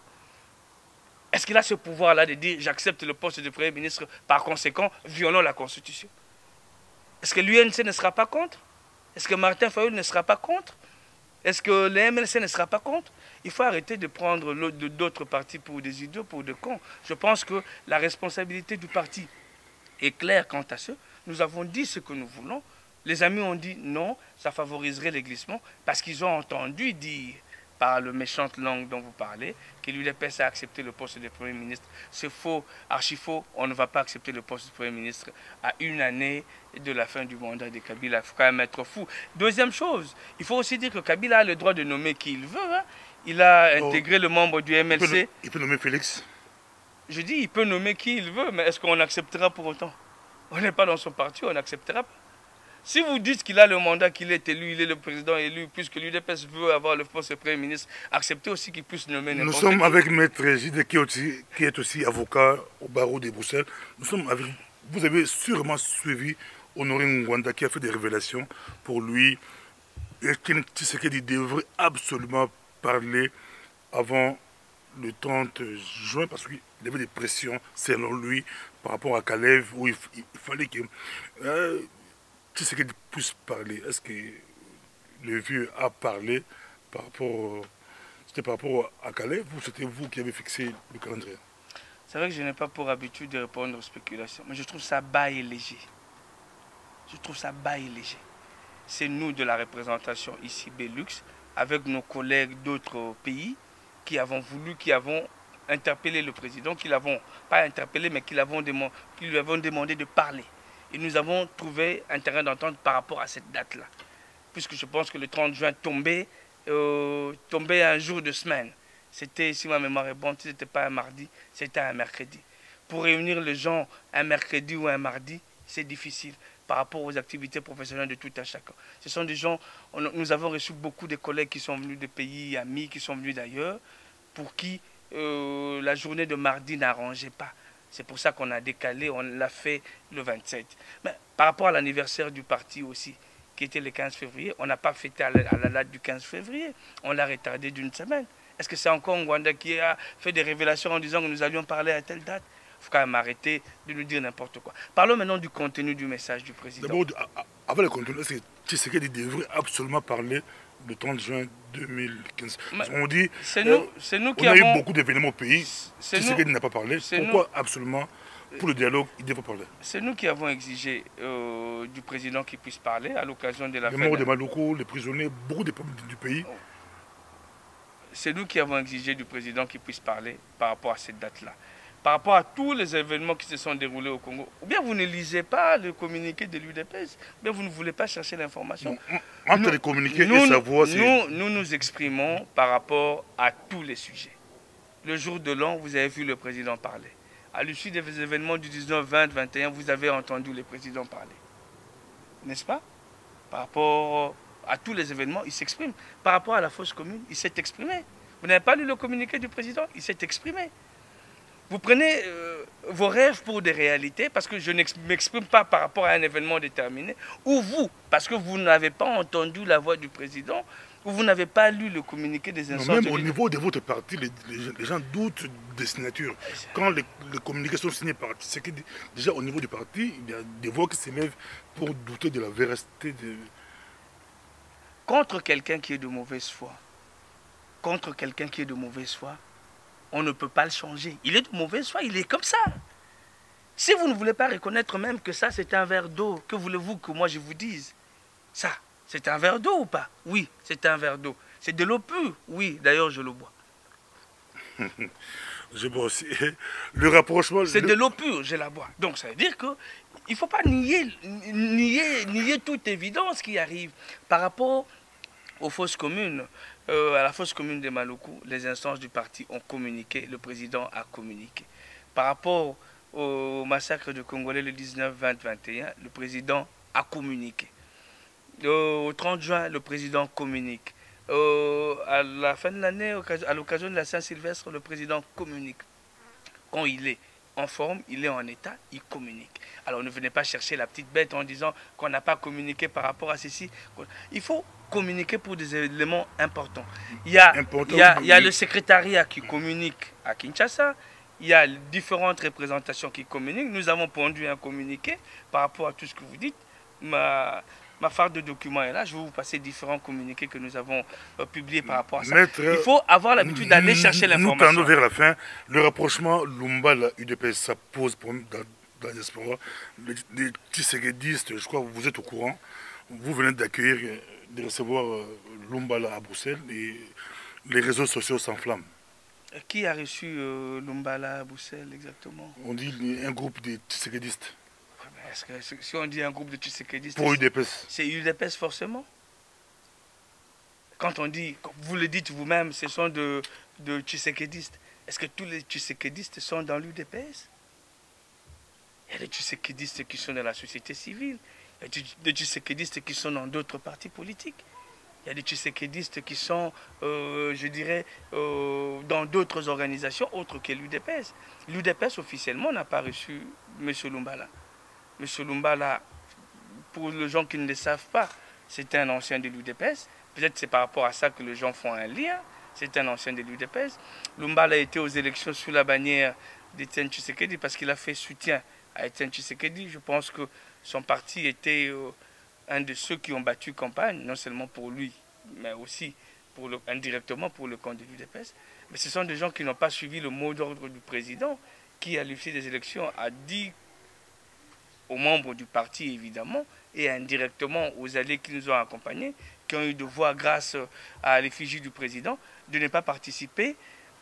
Est-ce qu'il a ce pouvoir-là de dire « j'accepte le poste de Premier ministre, par conséquent, violons la Constitution » Est-ce que l'UNC ne sera pas contre? Est-ce que Martin Fayulu ne sera pas contre? Est-ce que le MLC ne sera pas contre? Il faut arrêter de prendre d'autres partis pour des idiots, pour des cons. Je pense que la responsabilité du parti est claire quant à ce. Nous avons dit ce que nous voulons. Les amis ont dit non, ça favoriserait les glissements parce qu'ils ont entendu dire par le méchante langue dont vous parlez, que l'UDPS a accepté le poste de Premier ministre. C'est faux, archi faux. On ne va pas accepter le poste de Premier ministre à une année de la fin du mandat de Kabila. Il faut quand même être fou. Deuxième chose, il faut aussi dire que Kabila a le droit de nommer qui il veut. Hein. Il a intégré le membre du MLC. Il peut nommer Félix. Je dis, il peut nommer qui il veut, mais est-ce qu'on acceptera pour autant? On n'est pas dans son parti, on n'acceptera pas. Si vous dites qu'il a le mandat, qu'il est élu, il est le président élu, puisque l'UDPS veut avoir le poste de Premier ministre, acceptez aussi qu'il puisse nommer n'importe qui. Nous sommes avec Maître Gide, qui est aussi avocat au barreau de Bruxelles. Nous sommes avec, vous avez sûrement suivi Honoré Ngwanda qui a fait des révélations pour lui. Tshisekedi devrait absolument parler avant le 30 juin parce qu'il y avait des pressions, selon lui, par rapport à Kalev, où il fallait que Tshisekedi puisse parler. Est-ce que le vieux a parlé par rapport, c'était par rapport à Kalev ou c'était vous qui avez fixé le calendrier? C'est vrai que je n'ai pas pour habitude de répondre aux spéculations, mais je trouve ça bas et léger. Je trouve ça bas et léger. C'est nous de la représentation ici, Belux, avec nos collègues d'autres pays, qui avons interpellé le président, qui l'avons, pas interpellé, mais qui lui avons demandé de parler. Et nous avons trouvé un terrain d'entente par rapport à cette date-là. Puisque je pense que le 30 juin tombait un jour de semaine. C'était, si ma mémoire est bonne, ce n'était pas un mardi, c'était un mercredi. Pour réunir les gens un mercredi ou un mardi, c'est difficile par rapport aux activités professionnelles de tout un chacun. Ce sont des gens, nous avons reçu beaucoup de collègues qui sont venus de pays amis, qui sont venus d'ailleurs, pour qui la journée de mardi n'arrangeait pas. C'est pour ça qu'on a décalé, on l'a fait le 27. Mais par rapport à l'anniversaire du parti aussi, qui était le 15 février, on n'a pas fêté à la date du 15 février, on l'a retardé d'une semaine. Est-ce que c'est encore Ngwanda qui a fait des révélations en disant que nous allions parler à telle date? Il faut quand même arrêter de nous dire n'importe quoi. Parlons maintenant du contenu du message du président. D'abord, avant le contenu, est-ce que Tshisekedi devrait absolument parler le 30 juin 2015? Parce qu'on dit, nous qui on a avons eu beaucoup d'événements au pays, Tshisekedi n'a pas parlé. Pourquoi absolument, pour le dialogue, il devrait parler? C'est nous qui avons exigé du président qu'il puisse parler à l'occasion de la les morts de Maloko, les prisonniers, beaucoup de problèmes du pays. C'est nous qui avons exigé du président qu'il puisse parler par rapport à cette date-là. Par rapport à tous les événements qui se sont déroulés au Congo. Ou bien vous ne lisez pas le communiqué de l'UDPS, ou bien vous ne voulez pas chercher l'information. Entre les communiqués et sa voix, nous nous exprimons par rapport à tous les sujets. Le jour de l'an, vous avez vu le président parler. À l'issue des événements du 19, 20, 21, vous avez entendu le président parler. N'est-ce pas? Par rapport à tous les événements, il s'exprime. Par rapport à la fosse commune, il s'est exprimé. Vous n'avez pas lu le communiqué du président? Il s'est exprimé. Vous prenez vos rêves pour des réalités parce que je ne m'exprime pas par rapport à un événement déterminé, ou vous, parce que vous n'avez pas entendu la voix du président, ou vous n'avez pas lu le communiqué des instances. Même au niveau de votre parti, les gens doutent des signatures. Quand les communiqués sont signés par Tshisekedi, déjà au niveau du parti, il y a des voix qui s'élèvent pour douter de la véracité de... Contre quelqu'un qui est de mauvaise foi, contre quelqu'un qui est de mauvaise foi, on ne peut pas le changer. Il est de mauvaise foi, il est comme ça. Si vous ne voulez pas reconnaître même que ça, c'est un verre d'eau, que voulez-vous que moi je vous dise? Ça, c'est un verre d'eau ou pas? Oui, c'est un verre d'eau. C'est de l'eau pure? Oui, d'ailleurs, je le bois. Je bois aussi. Le rapprochement... C'est de l'eau pure, je la bois. Donc, ça veut dire qu'il ne faut pas nier toute évidence qui arrive. Par rapport aux fausses communes, à la fosse commune de Maloko, les instances du parti ont communiqué, le président a communiqué. Par rapport au massacre de Congolais le 19, 20, 21, le président a communiqué. Au 30 juin, le président communique. À la fin de l'année, à l'occasion de la Saint-Sylvestre, le président communique. Quand il est en forme, il est en état, il communique. Alors ne venez pas chercher la petite bête en disant qu'on n'a pas communiqué par rapport à ceci. Il faut communiquer pour des éléments importants. Il y a le secrétariat qui communique à Kinshasa, il y a différentes représentations qui communiquent. Nous avons pondu un communiqué par rapport à tout ce que vous dites. Ma farde de documents est là, je vais vous passer différents communiqués que nous avons publiés par rapport à ça. Maître, il faut avoir l'habitude d'aller chercher l'information. Nous tendons vers la fin. Le rapprochement Lumba-UDPS, ça pose problème dans la diaspora. Les Tshisekidistes, je crois que vous êtes au courant. Vous venez d'accueillir, de recevoir Lumbala à Bruxelles. Et les réseaux sociaux s'enflamment. Qui a reçu Lumbala à Bruxelles exactement? On dit un groupe de tshisekidistes. Est-ce que si on dit un groupe de tshisekidistes, Pour UDPS. c'est UDPS forcément? Quand on dit, vous le dites vous-même, ce sont de tshisekidistes. Est-ce que tous les tshisekidistes sont dans l'UDPS? Il y a des tshisekidistes qui sont dans la société civile. Il y a des tshisekidistes qui sont dans d'autres partis politiques. Il y a des tshisekidistes qui sont, je dirais, dans d'autres organisations autres que l'UDPS. L'UDPS officiellement n'a pas reçu M. Lumbala. M. Lumbala, pour les gens qui ne le savent pas, c'est un ancien de l'UDPS. Peut-être c'est par rapport à ça que les gens font un lien. C'est un ancien de l'UDPS. Lumbala a été aux élections sous la bannière d'Etienne Tshisekedi parce qu'il a fait soutien à Etienne Tshisekedi. Je pense que son parti était un de ceux qui ont battu campagne, non seulement pour lui, mais aussi indirectement pour le compte de l'UDPS. Mais ce sont des gens qui n'ont pas suivi le mot d'ordre du président, qui, à l'issue des élections, a dit aux membres du parti, évidemment, et indirectement aux alliés qui nous ont accompagnés, qui ont eu de voix grâce à l'effigie du président, de ne pas participer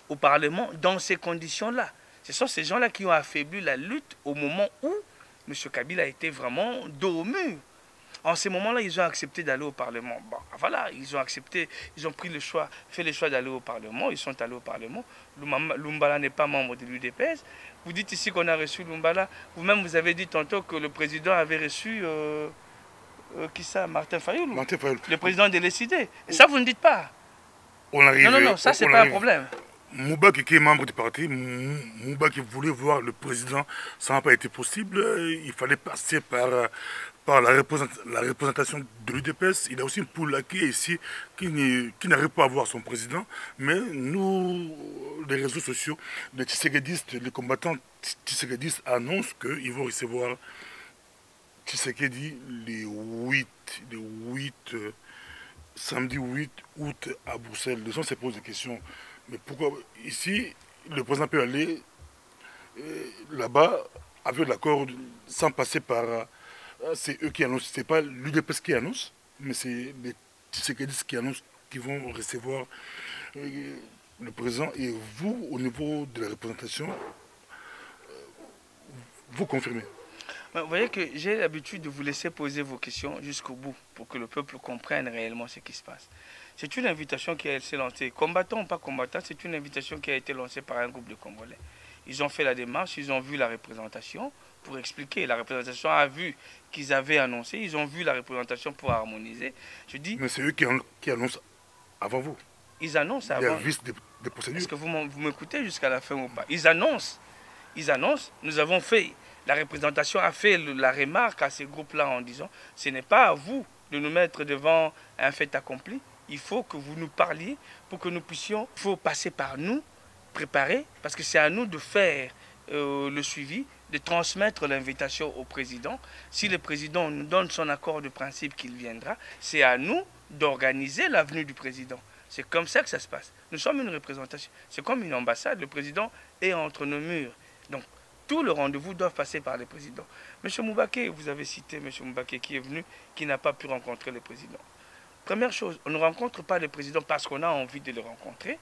au Parlement dans ces conditions-là. Ce sont ces gens-là qui ont affaibli la lutte au moment où M. Kabila a été vraiment dos au mur. En ces moments-là, ils ont accepté d'aller au Parlement. Bon, voilà, ils ont accepté, ils ont pris le choix, fait le choix d'aller au Parlement, ils sont allés au Parlement. Lumbala n'est pas membre de l'UDPS. Vous dites ici qu'on a reçu Lumbala. Vous-même, vous avez dit tantôt que le président avait reçu, qui ça, Martin Fayoulou. Martin Fayoulou. Le président de l'ECD. Et ça, vous ne dites pas. Non, ça, c'est pas un problème. Moubaki qui est membre du parti, Moubaki voulait voir le président, ça n'a pas été possible. Il fallait passer par la représentation de l'UDPS. Il y a aussi une poule qui est ici, qui n'arrive pas à voir son président. Mais nous, les réseaux sociaux, les tshisekidistes, les combattants tshisekidistes annoncent qu'ils vont recevoir Tshisekedi samedi 8 août à Bruxelles. Les gens se posent des questions. Mais pourquoi ici, le président peut aller là-bas avec l'accord sans passer par... C'est eux qui annoncent, c'est pas l'UDPS qui annonce, mais c'est les tshisekidistes qui annoncent qu'ils vont recevoir le président. Et vous, au niveau de la représentation, vous confirmez. Vous voyez que j'ai l'habitude de vous laisser poser vos questions jusqu'au bout pour que le peuple comprenne réellement ce qui se passe. C'est une invitation qui a été lancée, combattant ou pas combattant, c'est une invitation qui a été lancée par un groupe de Congolais. Ils ont fait la démarche, ils ont vu la représentation pour expliquer. La représentation a vu qu'ils avaient annoncé, ils ont vu la représentation pour harmoniser. Je dis, mais c'est eux qui annoncent avant vous. Ils annoncent avant. Il y a vice des procédures. Est-ce que vous m'écoutez jusqu'à la fin ou pas? Ils annoncent. Nous avons fait, la représentation a fait la remarque à ces groupes-là en disant, ce n'est pas à vous de nous mettre devant un fait accompli. Il faut que vous nous parliez pour que nous puissions, il faut passer par nous, préparer, parce que c'est à nous de faire le suivi, de transmettre l'invitation au président. Si le président nous donne son accord de principe qu'il viendra, c'est à nous d'organiser la venue du président. C'est comme ça que ça se passe. Nous sommes une représentation. C'est comme une ambassade. Le président est entre nos murs. Donc, tous les rendez-vous doivent passer par le président. M. Moubake, vous avez cité M. Moubake qui est venu, qui n'a pas pu rencontrer le président. Première chose, on ne rencontre pas le président parce qu'on a envie de le rencontrer.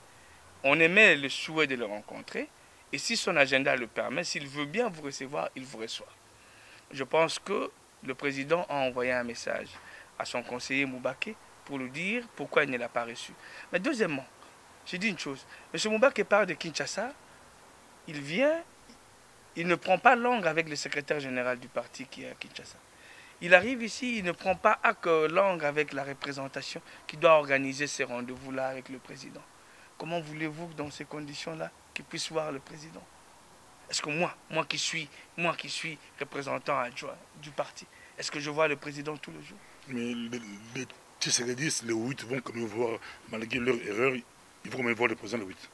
On émet le souhait de le rencontrer. Et si son agenda le permet, s'il veut bien vous recevoir, il vous reçoit. Je pense que le président a envoyé un message à son conseiller Moubake pour lui dire pourquoi il ne l'a pas reçu. Mais deuxièmement, j'ai dit une chose. M. Moubake part de Kinshasa, il vient, il ne prend pas langue avec le secrétaire général du parti qui est à Kinshasa. Il arrive ici, il ne prend pas langue avec la représentation qui doit organiser ces rendez-vous-là avec le président. Comment voulez-vous que dans ces conditions-là, qu'il puisse voir le président? Est-ce que moi qui suis représentant adjoint du parti, est-ce que je vois le président tous les jours? Mais les tshisekidistes, les 8 vont quand même voir, malgré leur erreur, ils vont quand même voir le président le 8.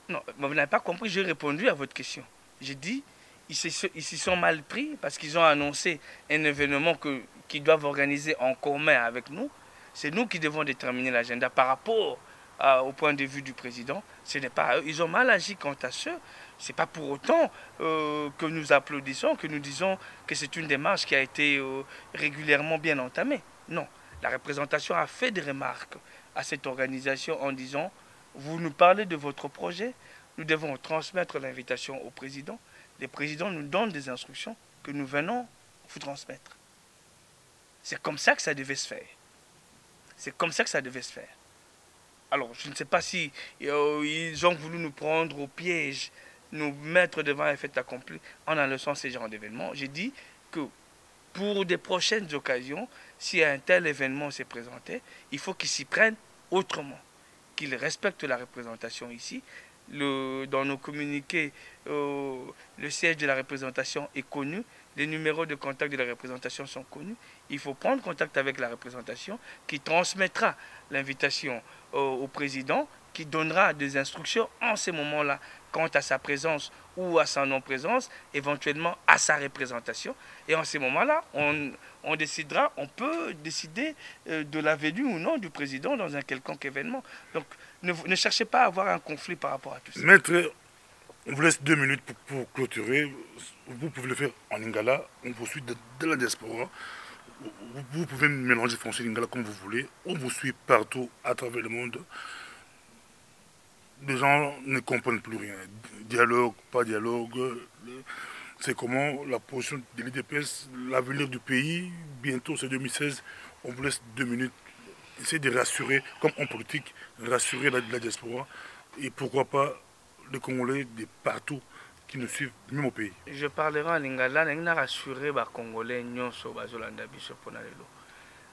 Non, vous n'avez pas compris, j'ai répondu à votre question. J'ai dit, ils s'y sont mal pris parce qu'ils ont annoncé un événement qu'ils doivent organiser en commun avec nous. C'est nous qui devons déterminer l'agenda par rapport au point de vue du président. Ce n'est pas eux. Ils ont mal agi quant à ce. Ce n'est pas pour autant que nous applaudissons, que nous disons que c'est une démarche qui a été régulièrement bien entamée. Non, la représentation a fait des remarques à cette organisation en disant vous nous parlez de votre projet, nous devons transmettre l'invitation au président. Les présidents nous donnent des instructions que nous venons vous transmettre. C'est comme ça que ça devait se faire. C'est comme ça que ça devait se faire. Alors, je ne sais pas si ils ont voulu nous prendre au piège, nous mettre devant un fait accompli en annonçant ces genres d'événements. J'ai dit que pour des prochaines occasions, si un tel événement s'est présenté, il faut qu'ils s'y prennent autrement, qu'ils respectent la représentation ici. Dans nos communiqués, le siège de la représentation est connu, les numéros de contact de la représentation sont connus. Il faut prendre contact avec la représentation qui transmettra l'invitation au président, qui donnera des instructions en ces moments-là quant à sa présence ou à sa non-présence, éventuellement à sa représentation. Et en ces moments-là, on décidera, on peut décider de la venue ou non du président dans un quelconque événement. Donc ne cherchez pas à avoir un conflit par rapport à tout ça. Maître, on vous laisse 2 minutes pour clôturer. Vous pouvez le faire en lingala, on poursuit de la diaspora. Vous pouvez mélanger français et lingala comme vous voulez. On vous suit partout à travers le monde. Les gens ne comprennent plus rien. Dialogue, pas dialogue. C'est comment la position de l'IDPS, l'avenir du pays. Bientôt, c'est 2016. On vous laisse 2 minutes. Essayez de rassurer, comme en politique, rassurer la diaspora. Et pourquoi pas les Congolais de partout qui nous suivent, même au pays. Je parlerai en lingala, je rassurer les Congolais nyonso bazolanda biso pona lelo.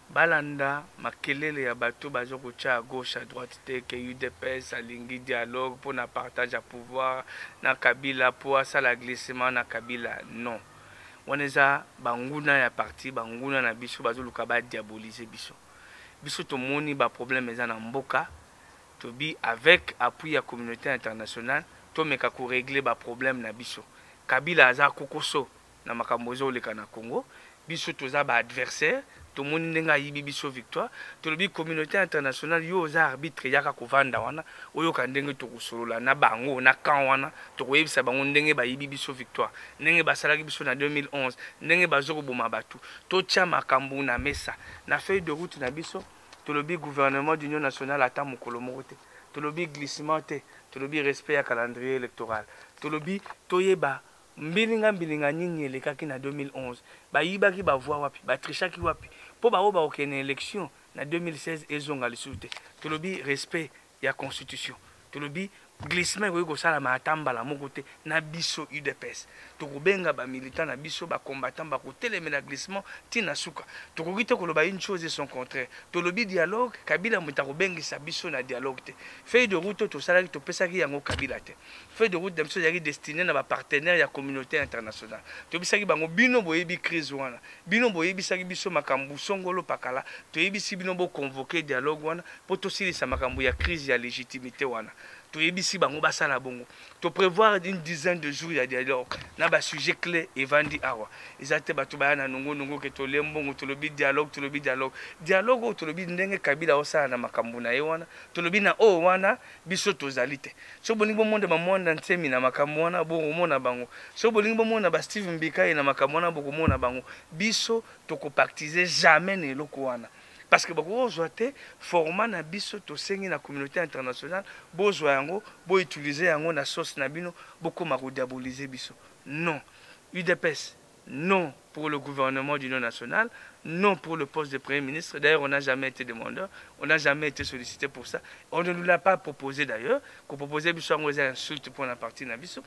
Balanda makelele ya bato bazokocha à gauche à droite te que UDPS alingi dialogue pour na partage à pouvoir na Kabila pour asala glissement na Kabila non. Waneza banguna ya parti banguna na biso bazoluka ba diaboliser biso. Biso to moni ba problème eza na mboka tobi avec appui à communauté internationale to meka ko régler ba problème na biso. Kabila aza kokoso na makambo ezoleka na Congo, biso toza ba adversaire. Tout le monde a eu biso victoire. Tout le communauté internationale yo za arbitre yaka kovanda wana oyo kandenge to kusolola na bango na kan wana to koyebisa bango ndenge ba yibi biso victoire ndenge basalaki biso na 2011 ndenge bazoko boma batu to tia makambu na mesa na feuille de route na biso to le gouvernement d'union nationale ata mokolo moko te to le glissement te to le respect ya calendrier électoral to le toyeba mbilinga nyinyi elekaki na 2011 bayibaki bavoi wapi batrichaki wapi po bao baokene élection na 2016 ezonga lisusu te tolobi respect ya constitution tolobi glissement ekoki kosalama ata mbala moko te na biso UDPS tokobenga bamilitant na biso bacombattant bakotelemela glissement ntina suka tokoki te koloba une chose et son contraire tolobi dialogue Kabila moto akobengisa biso na dialogue te feuille de route tosalaki topesaki yango Kabila te feuille de route na biso ezalaki destiné na bapartenaire ya communauté internationale tobisaki bango bino boyebi crise wana bino boyebisaki biso makambo songolo pakala toyebisi bino boconvoquer dialogue wana po tosilisa makambo ya crise ya légitimité wana toyebisi bango basala bongo to prévoir une dizaine de jours ya dialogue na ba sujet clé evandi awa ezate bato baya na nongo ke to lembongo to lobi dialogue dialogue to lobi ndenge Kabila osala na makambo na ye wana to lobi na o wana biso tozali te so bolingi bomonde bamonda ntemi na makambo wana bokomona bango so bolingi bomona ba Steve Mbika na makambo wana bokomona bango biso tokopartiser jamais na eloko wana. Parce que beaucoup de format na biso to sengi na communauté internationale bozwa yango bo utiliser yango na sauce na bino beaucoup mako diaboliser biso non UDPS non pour le gouvernement d'union nationale non pour le poste de premier ministre d'ailleurs on n'a jamais été demandeur on n'a jamais été sollicité pour ça on ne nous l'a pas proposé d'ailleurs qu'on proposait biso yango des insultes pour la partie na biso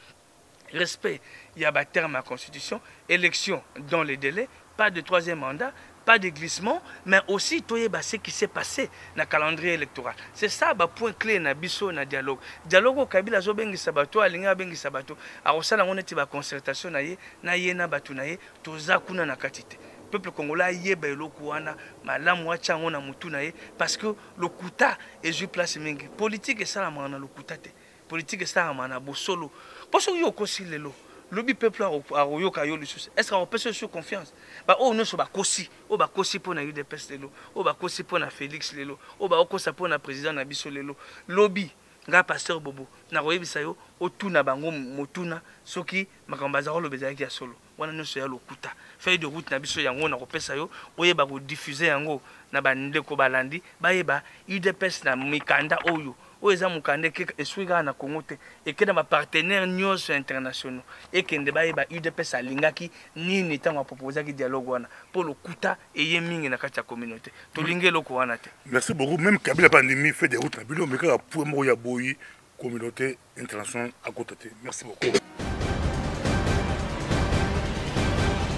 respect il y a ba terme à constitution élection dans les délais pas de troisième mandat pas de glissement, mais aussi ce qui s'est passé dans le calendrier électoral. C'est ça le point clé dans le dialogue. Le dialogue au Kabila Zobengi Sabato, Alinga Bengi Sabato, a aussi la concertation na yena batu na ye, tozakuna na katite. Peuple congolais yeba eloko wana malamu acha ngona mutu na ye parce que le kuta est joué place mingi. Politique est ça la mana le kuta te. Politique est ça la mana bosolo. Parce que yo kosi lelo. Lobby peuple a royoka yo lisusu. Est-ce qu'on peut se sur confiance? Bah oh non so ba kosi, oh ba kosi pour na UDPS lelo, oh ba kosi pour na Félix lelo, oh ba kosa pour na président na biso lelo. Lobby nga pasteur Bobo na royebisa yo otuna bango motuna soki makambo azaro lobezaki ya solo. Wana nyonso ya lokuta. Feuille de route na biso yango na kopesa yo, oyeba ko diffuser yango na bandeko balandi, bayeba UDPS na mikanda oyo oyo eza mokanda esui kaka na Congo te eke na bapartenaire nyonso internationaux ekende bayeba UDPS alingaki nini ntango aproposaki dialogue wana mpo lokuta eye mingi na kati ya communauté tolingi eloko wana te. Merci beaucoup. Même Kabila pandémie fait des routes na bino mais kaka pour moko ya boyi communauté internationale à côté. Merci beaucoup.